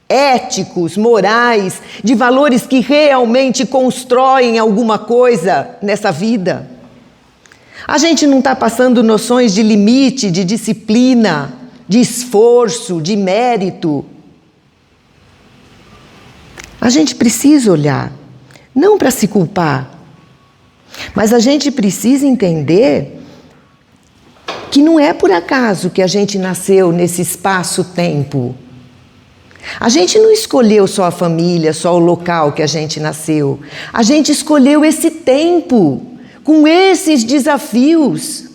éticos, morais, de valores que realmente constroem alguma coisa nessa vida. A gente não está passando noções de limite, de disciplina, de esforço, de mérito. A gente precisa olhar, não para se culpar, mas a gente precisa entender que não é por acaso que a gente nasceu nesse espaço-tempo. A gente não escolheu só a família, só o local que a gente nasceu. A gente escolheu esse tempo, com esses desafios.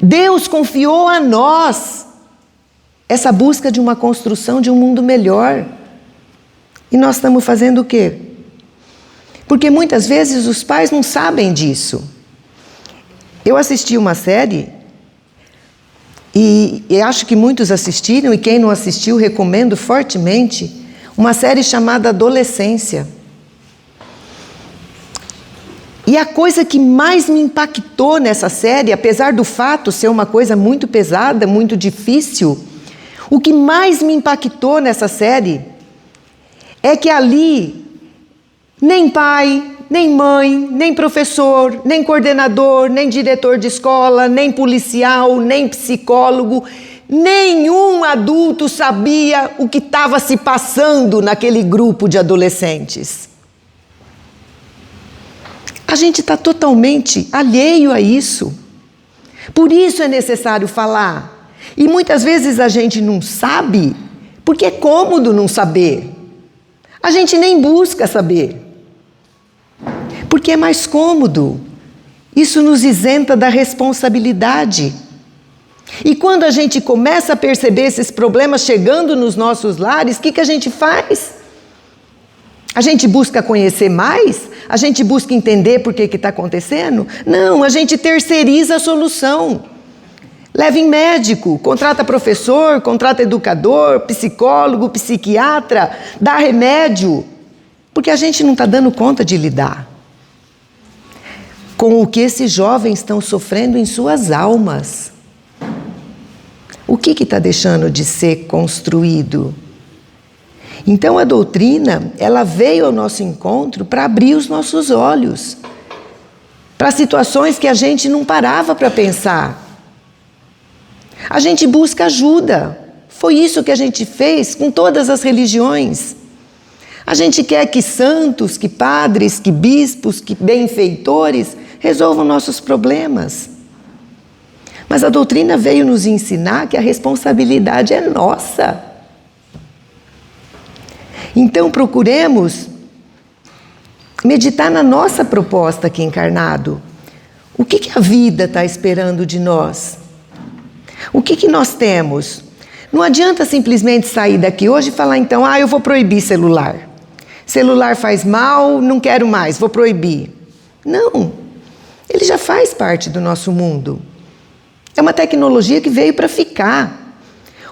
Deus confiou a nós essa busca de uma construção de um mundo melhor. E nós estamos fazendo o quê? Porque muitas vezes os pais não sabem disso. Eu assisti uma série, e acho que muitos assistiram, e quem não assistiu, recomendo fortemente, uma série chamada Adolescência. E a coisa que mais me impactou nessa série, apesar do fato ser uma coisa muito pesada, muito difícil, o que mais me impactou nessa série é que ali nem pai, nem mãe, nem professor, nem coordenador, nem diretor de escola, nem policial, nem psicólogo, nenhum adulto sabia o que estava se passando naquele grupo de adolescentes. A gente está totalmente alheio a isso. Por isso é necessário falar. E muitas vezes a gente não sabe, porque é cômodo não saber. A gente nem busca saber, porque é mais cômodo. Isso nos isenta da responsabilidade. E quando a gente começa a perceber esses problemas chegando nos nossos lares, o que a gente faz? A gente busca conhecer mais? A gente busca entender por que está acontecendo? Não, a gente terceiriza a solução. Leva em médico, contrata professor, contrata educador, psicólogo, psiquiatra, dá remédio, porque a gente não está dando conta de lidar com o que esses jovens estão sofrendo em suas almas. O que está deixando de ser construído? Então a doutrina, ela veio ao nosso encontro para abrir os nossos olhos para situações que a gente não parava para pensar. A gente busca ajuda. Foi isso que a gente fez com todas as religiões. A gente quer que santos, que padres, que bispos, que benfeitores resolvam nossos problemas. Mas a doutrina veio nos ensinar que a responsabilidade é nossa. Então procuremos meditar na nossa proposta aqui encarnado. O que a vida está esperando de nós? O que nós temos? Não adianta simplesmente sair daqui hoje e falar então, eu vou proibir celular. Celular faz mal, não quero mais, vou proibir. Não, ele já faz parte do nosso mundo. É uma tecnologia que veio para ficar.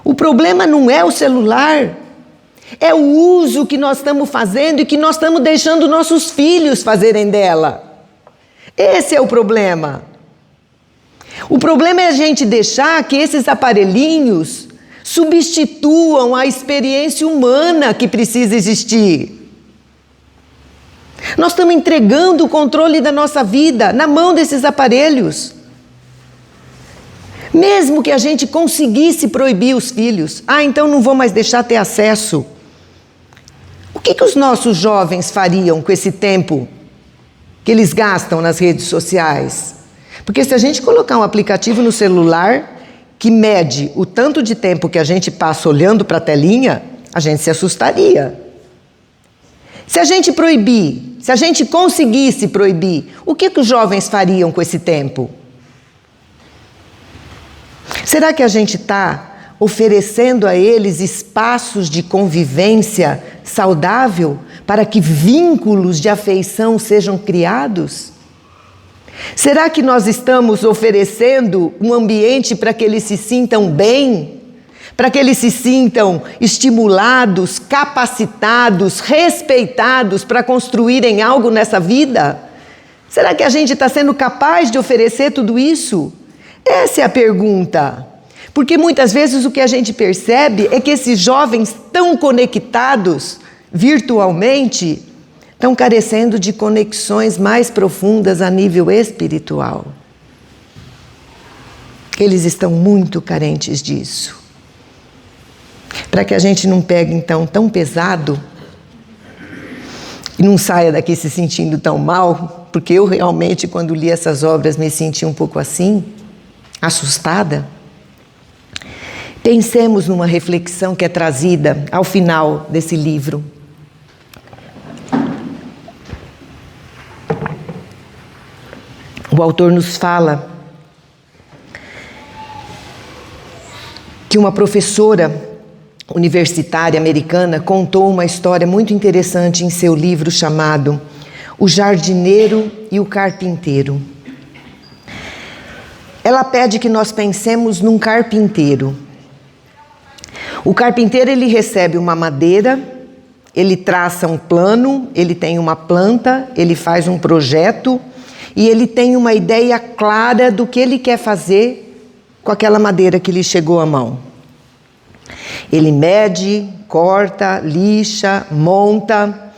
O problema não é o celular, é o uso que nós estamos fazendo e que nós estamos deixando nossos filhos fazerem dela. Esse é o problema. O problema é a gente deixar que esses aparelhinhos substituam a experiência humana que precisa existir. Nós estamos entregando o controle da nossa vida na mão desses aparelhos. Mesmo que a gente conseguisse proibir os filhos, então não vou mais deixar ter acesso. O que os nossos jovens fariam com esse tempo que eles gastam nas redes sociais? Porque se a gente colocar um aplicativo no celular que mede o tanto de tempo que a gente passa olhando para a telinha, a gente se assustaria. Se a gente proibir, se a gente conseguisse proibir, o que os jovens fariam com esse tempo? Será que a gente está oferecendo a eles espaços de convivência saudável para que vínculos de afeição sejam criados? Será que nós estamos oferecendo um ambiente para que eles se sintam bem? Para que eles se sintam estimulados, capacitados, respeitados para construírem algo nessa vida? Será que a gente está sendo capaz de oferecer tudo isso? Essa é a pergunta. Porque muitas vezes o que a gente percebe é que esses jovens tão conectados virtualmente estão carecendo de conexões mais profundas a nível espiritual. Eles estão muito carentes disso. Para que a gente não pegue então tão pesado e não saia daqui se sentindo tão mal, porque eu realmente quando li essas obras me senti um pouco assim, assustada. Pensemos numa reflexão que é trazida ao final desse livro. O autor nos fala que uma professora universitária americana contou uma história muito interessante em seu livro chamado O Jardineiro e o Carpinteiro. Ela pede que nós pensemos num carpinteiro. O carpinteiro, ele recebe uma madeira, ele traça um plano, ele tem uma planta, ele faz um projeto e ele tem uma ideia clara do que ele quer fazer com aquela madeira que lhe chegou à mão. Ele mede, corta, lixa, monta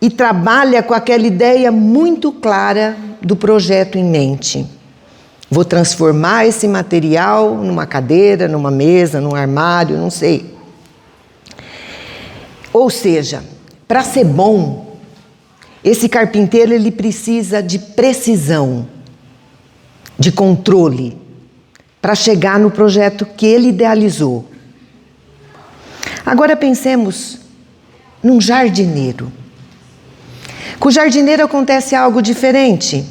e trabalha com aquela ideia muito clara do projeto em mente. Vou transformar esse material numa cadeira, numa mesa, num armário, não sei. Ou seja, para ser bom, esse carpinteiro ele precisa de precisão, de controle, para chegar no projeto que ele idealizou. Agora pensemos num jardineiro. Com o jardineiro acontece algo diferente.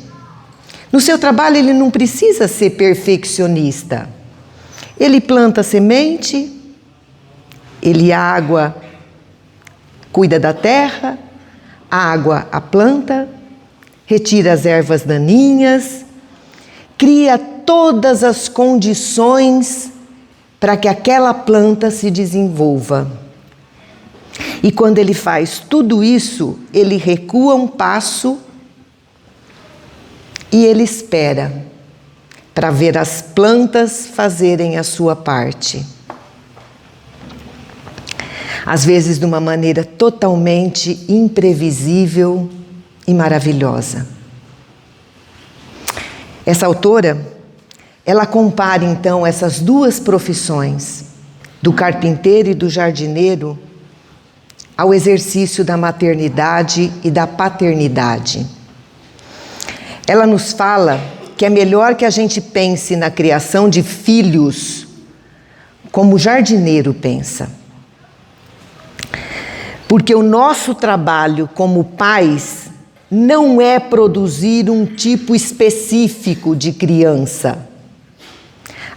No seu trabalho ele não precisa ser perfeccionista. Ele planta a semente, ele água, cuida da terra, água a planta, retira as ervas daninhas, cria todas as condições para que aquela planta se desenvolva. E quando ele faz tudo isso, ele recua um passo e ele espera para ver as plantas fazerem a sua parte. Às vezes de uma maneira totalmente imprevisível e maravilhosa. Essa autora, ela compara então essas duas profissões, do carpinteiro e do jardineiro, ao exercício da maternidade e da paternidade. Ela nos fala que é melhor que a gente pense na criação de filhos como o jardineiro pensa. Porque o nosso trabalho como pais não é produzir um tipo específico de criança.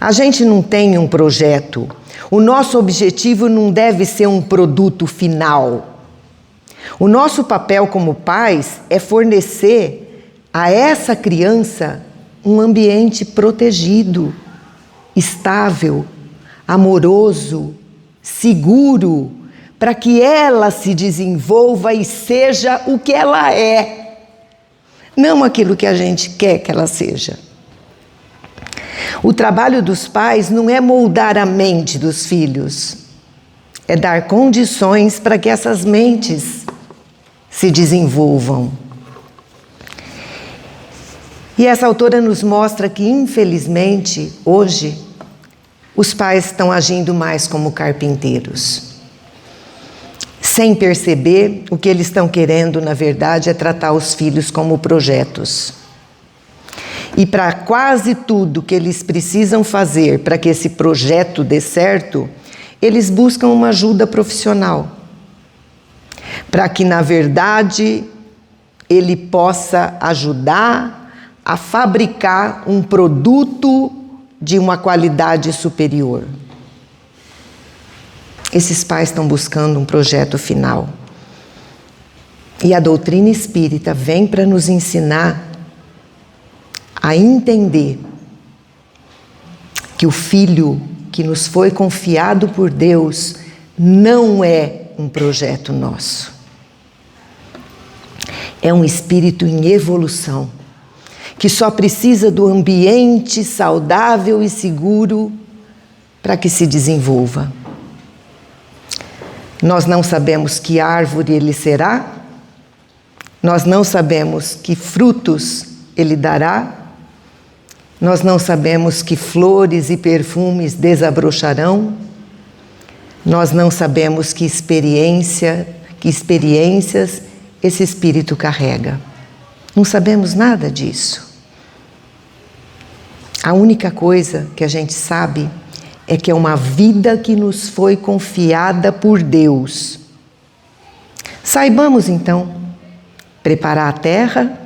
A gente não tem um projeto. O nosso objetivo não deve ser um produto final. O nosso papel como pais é fornecer a essa criança um ambiente protegido, estável, amoroso, seguro, para que ela se desenvolva e seja o que ela é, não aquilo que a gente quer que ela seja. O trabalho dos pais não é moldar a mente dos filhos, é dar condições para que essas mentes se desenvolvam. E essa autora nos mostra que, infelizmente, hoje, os pais estão agindo mais como carpinteiros. Sem perceber, o que eles estão querendo, na verdade, é tratar os filhos como projetos. E para quase tudo que eles precisam fazer para que esse projeto dê certo, eles buscam uma ajuda profissional. Para que, na verdade, ele possa ajudar a fabricar um produto de uma qualidade superior. Esses pais estão buscando um projeto final. E a doutrina espírita vem para nos ensinar a entender que o filho que nos foi confiado por Deus não é um projeto nosso. É um espírito em evolução, que só precisa do ambiente saudável e seguro para que se desenvolva. Nós não sabemos que árvore ele será, nós não sabemos que frutos ele dará, nós não sabemos que flores e perfumes desabrocharão, nós não sabemos que experiências esse espírito carrega. Não sabemos nada disso. A única coisa que a gente sabe é que é uma vida que nos foi confiada por Deus. Saibamos então preparar a terra,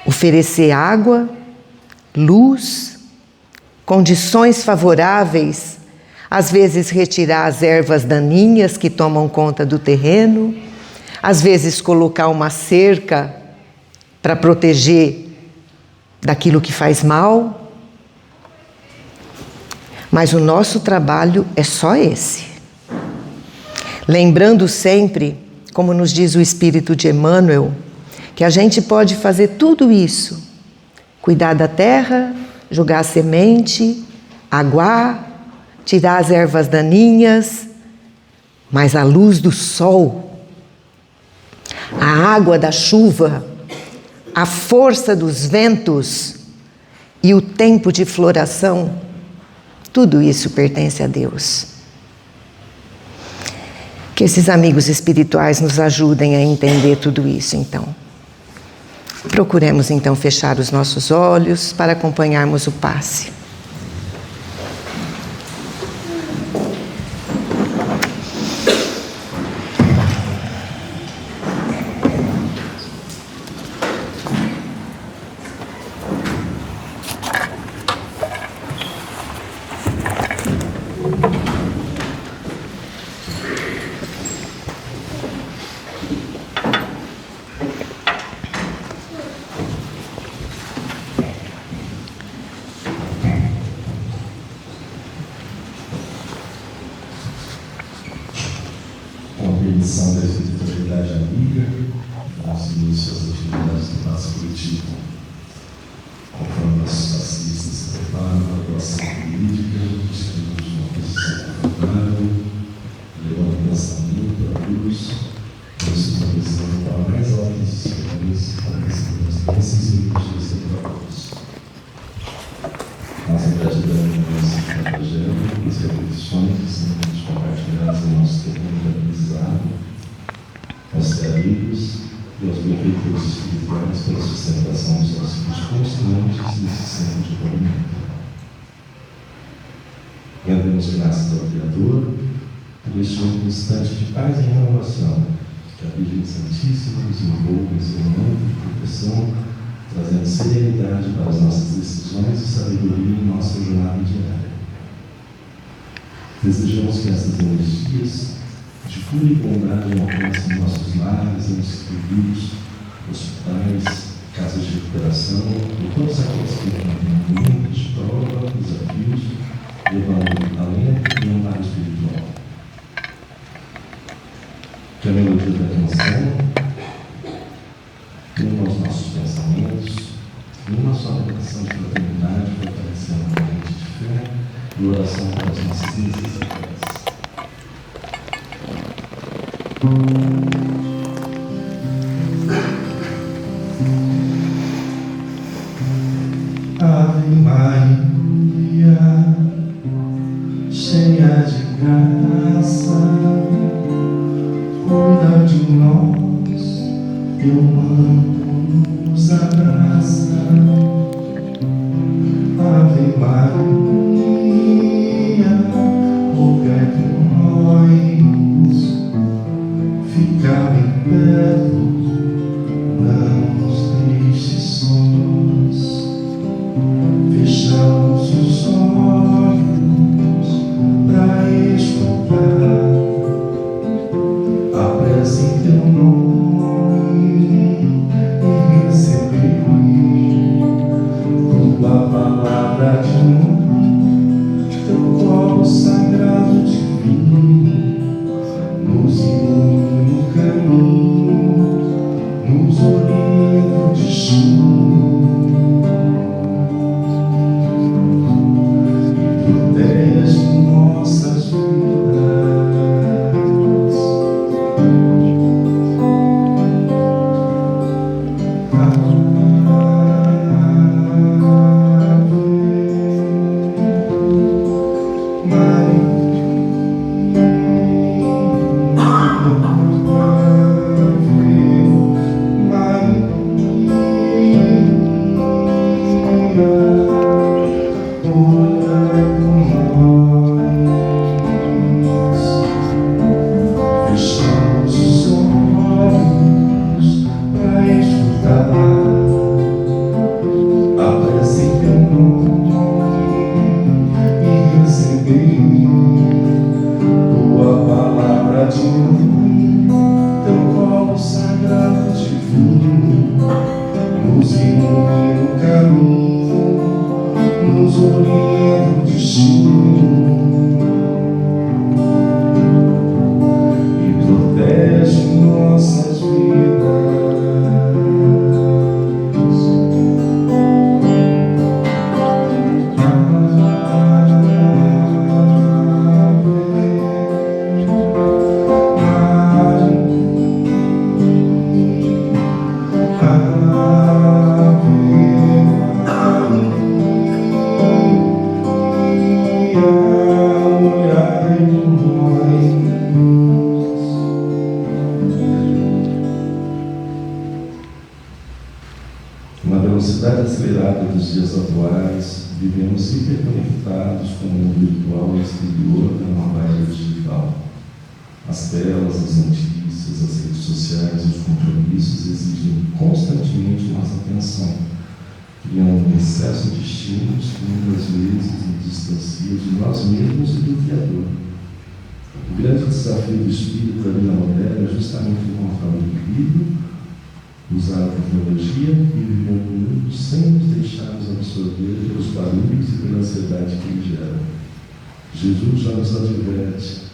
oferecer água, luz, condições favoráveis, às vezes retirar as ervas daninhas que tomam conta do terreno, às vezes colocar uma cerca para proteger daquilo que faz mal. Mas o nosso trabalho é só esse. Lembrando sempre, como nos diz o Espírito de Emmanuel, que a gente pode fazer tudo isso. Cuidar da terra, jogar a semente, aguar, tirar as ervas daninhas, mas a luz do sol, A água da chuva, a força dos ventos e o tempo de floração, tudo isso pertence a Deus. Que esses amigos espirituais nos ajudem a entender tudo isso, então. Procuremos, então, fechar os nossos olhos para acompanharmos o passe. Permissão da espiritualidade amiga, vamos início às atividades do passo coletivo. Conforme nossos passistas se preparam para a doação jurídica, escrevemos uma posição confortável, levando o pensamento à cruz, visualizando para a mais alta esferas para receber as bênçãos e energias celulares. Nossa gratidão e nosso evangelho, as reflexões que são compartilhadas em nosso terreno de aprendizado, aos amigos e aos benfeitores espirituais pela sustentação dos nossos filhos constantes nesse centro de movimento. Rendemos graças ao Criador por este único instante de paz e renovação, que a Virgem Santíssima nos envolva em seu manto de proteção, trazendo serenidade para as nossas decisões e sabedoria em nossa jornada diária. Desejamos que essas energias de cura e bondade alcancem nossos lares, entes queridos, hospitais, casas de recuperação e todos aqueles que enfrentam momentos de prova, desafios, levando alento e amparo espiritual. Que a melodia da canção uma aos nossos pensamentos, uma só relação de fraternidade, fortalecendo a mente de fé e oração para as nossas necessidades. Ave Maria, cheia de graça, cuida de nós, teu manto nos abraça. Ave Maria, rogai por nós, ficar bem perto, não nos deixe sós. Fechamos os olhos para escutar a prece em teu nome e receber tua palavra de amor, teu colo sagrado divino, nos ilumina o caminho, nos orienta o destino. Nossas vidas. Na velocidade acelerada dos dias atuais, vivemos hiperconectados com o mundo virtual e exterior da nova era digital. As telas, as notícias, as redes sociais e os compromissos exigem constantemente nossa atenção, criando um excesso de estímulos que muitas vezes nos distancia de nós mesmos e do Criador. O grande desafio do espírito da vida moderna é justamente encontrar o equilíbrio, usar a tecnologia e viver o mundo sem nos deixarmos absorver pelos barulhos e pela ansiedade que ele gera. Jesus já nos adverte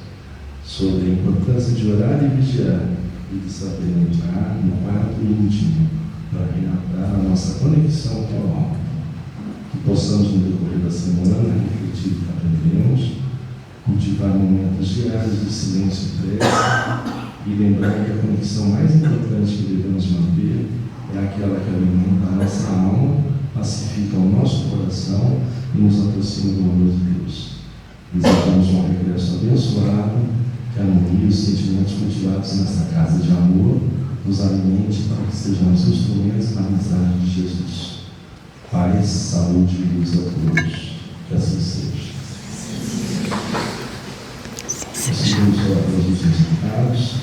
sobre a importância de orar e vigiar e de saber entrar no quarto íntimo para reatar a nossa conexão com o alto. Que possamos, no decorrer da semana, refletir o que aprendemos, cultivar momentos diários de silêncio e prece, e lembrar que a conexão mais importante que devemos manter é aquela que alimenta a nossa alma, pacifica o nosso coração e nos aproxima do amor de Deus. Desejamos um regresso abençoado, que a harmonia e os sentimentos cultivados nesta casa de amor nos alimente para que sejamos instrumentos da amizade de Jesus. Paz, saúde e luz a todos. Que assim seja. Seguimos para os últimos recados.